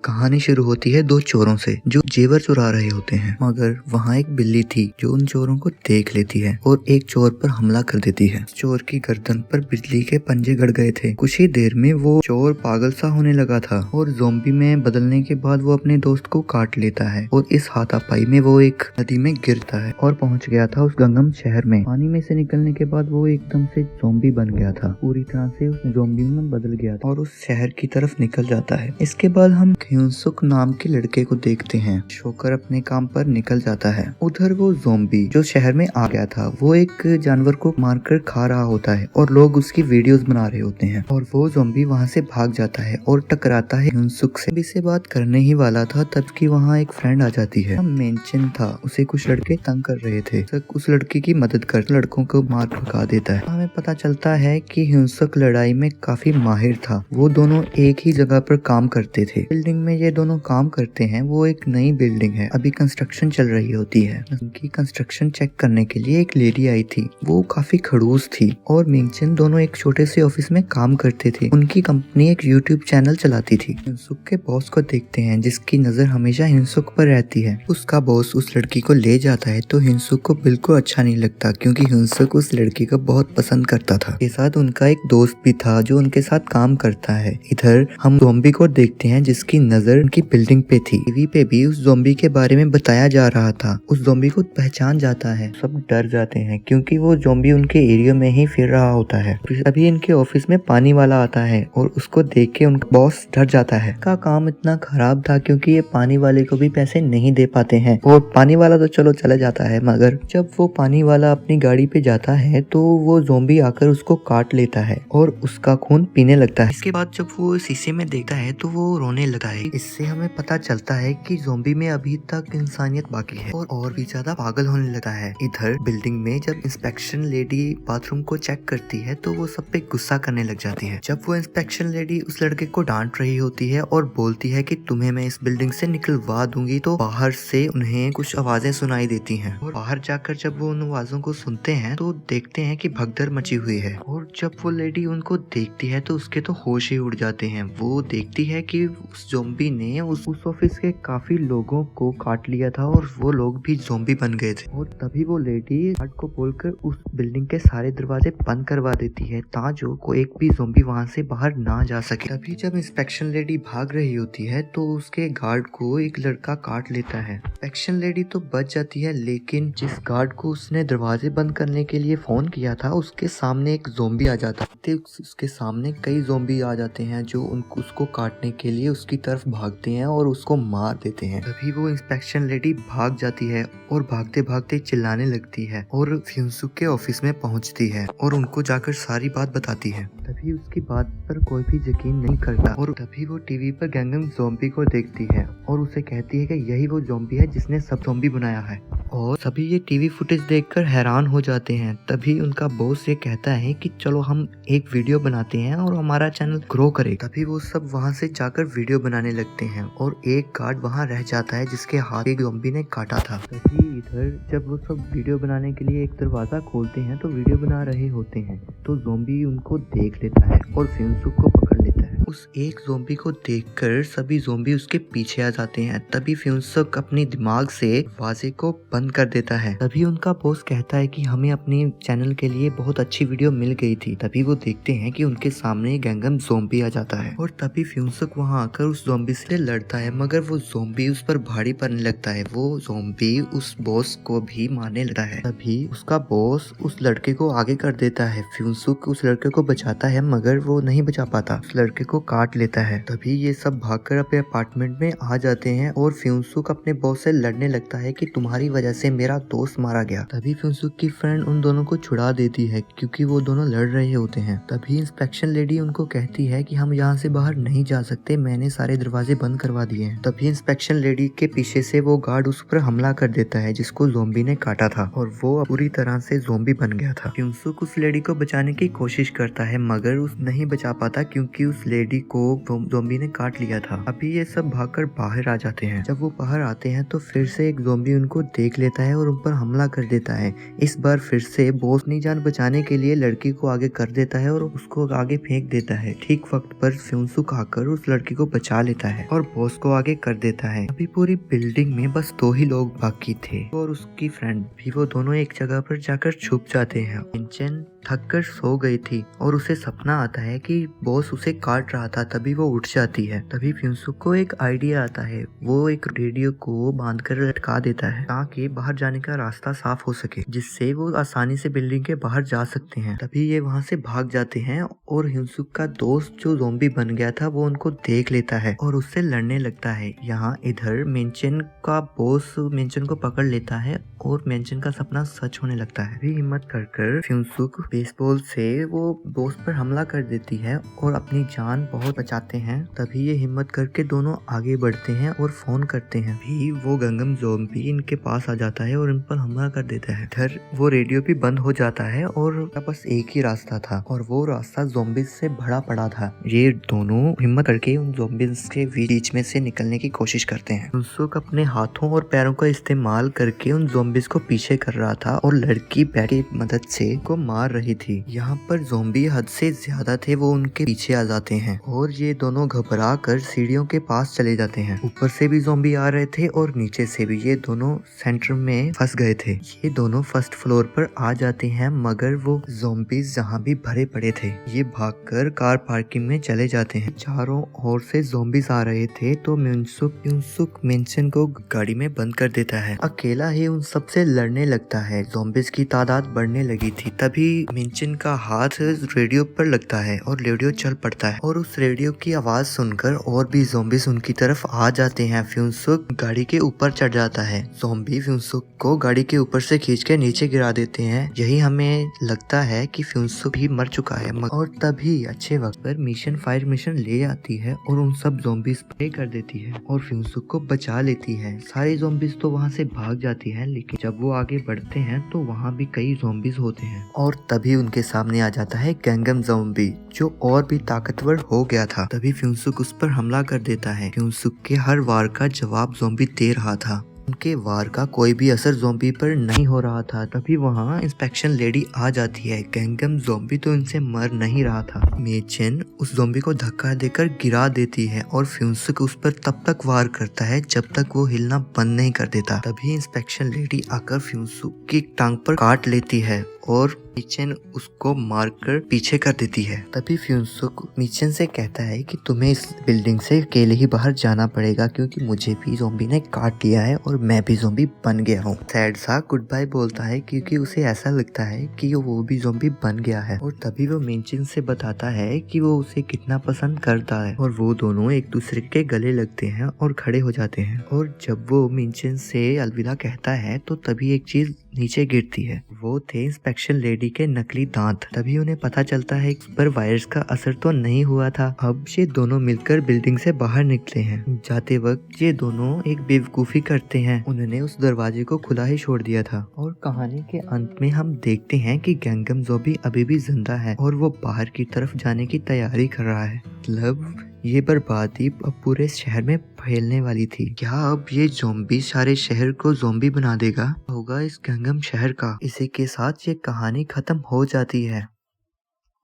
कहानी शुरू होती है दो चोरों से जो जेवर चुरा रहे होते हैं, मगर वहाँ एक बिल्ली थी जो उन चोरों को देख लेती है और एक चोर पर हमला कर देती है। चोर की गर्दन पर बिल्ली के पंजे गड़ गए थे। कुछ ही देर में वो चोर पागल सा होने लगा था और ज़ॉम्बी में बदलने के बाद वो अपने दोस्त को काट लेता है और इस हाथापाई में वो एक नदी में गिरता है और पहुंच गया था उस गंगम शहर में। पानी में से निकलने के बाद वो एकदम से ज़ॉम्बी बन गया था, पूरी तरह से उस ज़ॉम्बी में बदल गया था और उस शहर की तरफ निकल जाता है। इसके बाद हम ह्यूनसुक नाम के लड़के को देखते हैं। शोकर अपने काम पर निकल जाता है। उधर वो ज़ॉम्बी जो शहर में आ गया था वो एक जानवर को मारकर खा रहा होता है और लोग उसकी वीडियोस बना रहे होते हैं और वो ज़ॉम्बी वहाँ से भाग जाता है और टकराता है ह्यूनसुक से। अभी से बात करने ही वाला था तब की वहाँ एक फ्रेंड आ जाती है। मेंशन था, उसे कुछ लड़के तंग कर रहे थे। उस लड़की की मदद कर लड़कों को मार भगा देता है। हमें पता चलता है कि ह्यूनसुक लड़ाई में काफी माहिर था। वो दोनों एक ही जगह पर काम करते थे। बिल्डिंग में ये दोनों काम करते हैं। वो एक नई बिल्डिंग है, अभी कंस्ट्रक्शन चल रही होती है। उनकी कंस्ट्रक्शन चेक करने के लिए एक लेडी आई थी। वो काफी खड़ूस थी और मिंगचन दोनों एक छोटे से ऑफिस में काम करते थे। उनकी कंपनी एक यूट्यूब चैनल चलाती थी। ह्यूनसुक के बॉस को देखते हैं जिसकी नजर हमेशा ह्यूनसुक पर रहती है। उसका बॉस उस लड़की को ले जाता है तो ह्यूनसुक को बिल्कुल अच्छा नहीं लगता क्योंकि ह्यूनसुक उस लड़की को बहुत पसंद करता था। के साथ उनका एक दोस्त भी था जो उनके साथ काम करता है। इधर हम ज़ॉम्बी को देखते हैं जिसकी नजर उनकी बिल्डिंग पे थी। टीवी पे भी उस ज़ॉम्बी के बारे में बताया जा रहा था। उस ज़ॉम्बी को पहचान जाता है। सब डर जाते हैं क्योंकि वो ज़ॉम्बी उनके एरिया में ही फिर रहा होता है। अभी इनके ऑफिस में पानी वाला आता है और उसको देख के उनका बॉस डर जाता है। का काम इतना खराब था क्योंकि ये पानी वाले को भी पैसे नहीं दे पाते हैं और पानी वाला तो चलो चला जाता है, मगर जब वो पानी वाला अपनी गाड़ी पे जाता है तो वो ज़ॉम्बी आकर उसको काट लेता है और उसका खून पीने लगता है। इसके बाद जब वो शीशे में देखता है तो वो रोने लगता है। इससे हमें पता चलता है कि ज़ॉम्बी में अभी तक इंसानियत बाकी है और भी ज्यादा पागल होने लगता है। इधर बिल्डिंग में जब इंस्पेक्शन लेडी बाथरूम को चेक करती है तो वो सब पे गुस्सा करने लग जाती है। जब वो इंस्पेक्शन लेडी उस लड़के को डांट रही होती है और बोलती है कि तुम्हें मैं इस बिल्डिंग से निकलवा दूंगी, तो बाहर से उन्हें कुछ आवाजें सुनाई देती हैं और बाहर जाकर जब वो उन आवाजों को सुनते हैं तो देखते हैं कि भगदड़ मची हुई है और जब वो लेडी उनको देखती है तो उसके तो होश ही उड़ जाते हैं। वो देखती है कि उस ज़ॉम्बी ने उस ऑफिस के काफी लोगों को काट लिया था और वो लोग भी ज़ॉम्बी बन गए थे और तभी वो लेडी गार्ड को बोलकर उस बिल्डिंग के सारे दरवाजे बंद करवा देती है ताकि को एक भी ज़ॉम्बी वहां से बाहर ना जा सके। तभी जब इंस्पेक्शन लेडी भाग रही होती है तो उसके गार्ड को एक लड़का काट लेता है। इंस्पेक्शन लेडी तो बच जाती है, लेकिन जिस गार्ड को उसने दरवाजे बंद करने के लिए फोन किया था उसके सामने एक ज़ॉम्बी आ जाता है। उसके सामने कई ज़ॉम्बी आ जाते हैं जो उसको काटने के लिए उसकी तरफ भागते हैं और उसको मार देते हैं। तभी वो इंस्पेक्शन लेडी भाग जाती है और भागते भागते चिल्लाने लगती है और ह्यूनसुक के ऑफिस में पहुंचती है और उनको जाकर सारी बात बताती है। तभी उसकी बात पर कोई भी यकीन नहीं करता और तभी वो टीवी पर गैंगम ज़ॉम्बी को देखती है और उसे कहती है कि यही वो ज़ॉम्बी है जिसने सब ज़ॉम्बी बनाया है और सभी ये टीवी फुटेज देखकर हैरान हो जाते हैं। तभी उनका बॉस ये कहता है कि चलो हम एक वीडियो बनाते हैं और हमारा चैनल ग्रो करे। तभी वो सब वहां से जाकर वीडियो बनाने लगते हैं और एक गार्ड वहां रह जाता है जिसके हाथ एक ज़ॉम्बी ने काटा था। तभी इधर जब वो सब वीडियो बनाने के लिए एक दरवाजा खोलते हैं तो वीडियो बना रहे होते हैं तो ज़ॉम्बी उनको देख लेता है और ह्यूनसुक को पकड़ लेता है। उस एक ज़ॉम्बी को देखकर सभी ज़ॉम्बी उसके पीछे आ जाते हैं। तभी ह्यूनसुक अपनी दिमाग से दरवाजे को बंद कर देता है। तभी उनका बॉस कहता है कि हमें अपने चैनल के लिए बहुत अच्छी वीडियो मिल गई थी। तभी वो देखते हैं कि उनके सामने गैंगम ज़ॉम्बी आ जाता है और तभी ह्यूनसुक वहां आकर उस ज़ॉम्बी से लड़ता है, मगर वो ज़ॉम्बी उस पर भारी पड़ने लगता है। वो ज़ॉम्बी उस बॉस को भी मारने लगता है। तभी उसका बॉस उस लड़के को आगे कर देता है। ह्यूनसुक उस लड़के को बचाता है मगर वो नहीं बचा पाता, उस लड़के को काट लेता है। तभी ये सब भागकर अपने अपार्टमेंट में आ जाते हैं और ह्यूनसुक अपने बॉस से लड़ने लगता है कि तुम्हारी वजह से मेरा दोस्त मारा गया। तभी ह्यूनसुक की फ्रेंड उन दोनों को छुड़ा देती है क्योंकि वो दोनों लड़ रहे होते हैं। तभी इंस्पेक्शन लेडी उनको कहती है कि हम यहाँ से बाहर नहीं जा सकते, मैंने सारे दरवाजे बंद करवा दिए हैं। तभी इंस्पेक्शन लेडी के पीछे से वो गार्ड उस पर हमला कर देता है जिसको ज़ॉम्बी ने काटा था और वो पूरी तरह से ज़ॉम्बी बन गया था। ह्यूनसुक उस लेडी को बचाने की कोशिश करता है मगर उस नहीं बचा पाता क्योंकि उस लेडी लेडी को ज़ोंबी ने काट लिया था। अभी ये सब भागकर बाहर आ जाते हैं। जब वो बाहर आते हैं तो फिर से एक ज़ोंबी उनको देख लेता है और उन पर हमला कर देता है। इस बार फिर से बॉस अपनी जान बचाने के लिए लड़की को आगे कर देता है और उसको आगे फेंक देता है। ठीक वक्त पर फ्यूनसुक आकर उस लड़की को बचा लेता है और बॉस को आगे कर देता है। अभी पूरी बिल्डिंग में बस 2 ही लोग बाकी थे और उसकी फ्रेंड भी। वो दोनों एक जगह पर जाकर छुप जाते हैं। मिनचेन थक कर सो गई थी और उसे सपना आता है कि बॉस उसे काट रहा था। तभी वो उठ जाती है। तभी फ्यूनसुक को एक आइडिया आता है। वो एक रेडियो को बांधकर लटका देता है ताकि बाहर जाने का रास्ता साफ हो सके, जिससे वो आसानी से बिल्डिंग के बाहर जा सकते हैं। तभी ये वहाँ से भाग जाते हैं और फ्यूनसुक का दोस्त जो ज़ोंबी बन गया था वो उनको देख लेता है और उससे लड़ने लगता है। यहाँ इधर मिनचेन का बॉस मिनचेन को पकड़ लेता है और मिनचेन का सपना सच होने लगता है। भी हिम्मत कर फ्यूनसुक बेसबॉल से वो बॉस पर हमला कर देती है और अपनी जान बहुत बचाते हैं। तभी ये हिम्मत करके दोनों आगे बढ़ते हैं और फोन करते हैं। भी वो गंगम ज़ोंबी इनके पास आ जाता है और इन पर हमला कर देता है। इधर वो रेडियो भी बंद हो जाता है और बस एक ही रास्ता था और वो रास्ता ज़ोंबीज से भरा पड़ा था। ये दोनों हिम्मत करके उन ज़ोंबीज के बीच में से निकलने की कोशिश करते हैं। फ्यूनसुक अपने हाथों और पैरों का इस्तेमाल करके उन ज़ोंबीज को पीछे कर रहा था और लड़की बैट की मदद से को मार रही थी। यहाँ पर ज़ोंबी हद से ज्यादा थे। वो उनके पीछे आ जाते हैं और ये दोनों घबरा कर सीढ़ियों के पास चले जाते हैं। ऊपर से भी ज़ोंबी आ रहे थे और नीचे से भी। ये दोनों सेंटर में फंस गए थे। ये दोनों फर्स्ट फ्लोर पर आ जाते हैं मगर वो ज़ोंबीज जहाँ भी भरे पड़े थे। ये भागकर कार पार्किंग में चले जाते हैं। चारों ओर से ज़ोंबीज आ रहे थे तो फ्यूनसुक मिनचेन को गाड़ी में बंद कर देता है। अकेला ही उन सबसे लड़ने लगता है। ज़ोंबीज की तादाद बढ़ने लगी थी। तभी मिनचेन का हाथ रेडियो पर लगता है और रेडियो चल पड़ता है और उस रेडियो की आवाज सुनकर और भी ज़ोंबीज उनकी तरफ आ जाते हैं। फ्यूनसुक गाड़ी के ऊपर चढ़ जाता है। ज़ोंबी फ्यूनसुक को गाड़ी के ऊपर से खींच के नीचे गिरा देते हैं। यही हमें लगता है कि फ्यूनसुक भी मर चुका है। और तभी अच्छे वक्त पर फायर मिशन ले आती है और उन सब ज़ोंबीज पे कर देती है और फ्यूनसुक को बचा लेती है। सारे ज़ोंबीज तो वहाँ से भाग जाती है, लेकिन जब वो आगे बढ़ते हैं तो वहाँ भी कई ज़ोंबीज होते हैं और तभी उनके सामने आ जाता है गंगम ज़ोंबी जो और भी ताकतवर हो गया था। तभी फ्यूनसुक उस पर हमला कर देता है। फ्यूनसुक के हर वार का जवाब ज़ोंबी दे रहा था। उनके वार का कोई भी असर ज़ोंबी पर नहीं हो रहा था। तभी वहाँ इंस्पेक्शन लेडी आ जाती है। गंगम ज़ोंबी तो इनसे मर नहीं रहा था। मिनचेन उस ज़ोंबी को धक्का देकर गिरा देती है और फ्यूनसुक उस पर तब तक वार करता है जब तक वो हिलना बंद नहीं कर देता। तभी इंस्पेक्शन लेडी आकर फ्यूनसुक की टांग पर काट लेती है और मिनचेन उसको मारकर पीछे कर देती है। तभी फ्यूनसुक मिनचेन से कहता है कि तुम्हें इस बिल्डिंग से अकेले ही बाहर जाना पड़ेगा क्योंकि मुझे भी ज़ोंबी ने काट लिया है और मैं भी ज़ोंबी बन गया हूँ। सैड सा गुड बाय बोलता है क्योंकि उसे ऐसा लगता है कि वो भी ज़ोंबी बन गया है। और तभी वो मिनचेन से बताता है कि वो उसे कितना पसंद करता है और वो दोनों एक दूसरे के गले लगते हैं और खड़े हो जाते हैं। और जब वो मिनचेन से अलविदा कहता है तो तभी एक चीज नीचे गिरती है। वो थे इंस्पेक्शन लेडी के नकली दांत। तभी उन्हें पता चलता है कि पर वायरस का असर तो नहीं हुआ था। अब ये दोनों मिलकर बिल्डिंग से बाहर निकले हैं। जाते वक्त ये दोनों एक बेवकूफी करते हैं। उन्होंने उस दरवाजे को खुला ही छोड़ दिया था। और कहानी के अंत में हम देखते हैं कि गंगम ज़ोंबी अभी भी जिंदा है और वो बाहर की तरफ जाने की तैयारी कर रहा है। मतलब ये बर्बादी अब पूरे शहर में फैलने वाली थी। क्या अब ये ज़ोंबी सारे शहर को ज़ोंबी बना देगा? होगा इस गंगम शहर का। इसी के साथ ये कहानी खत्म हो जाती है।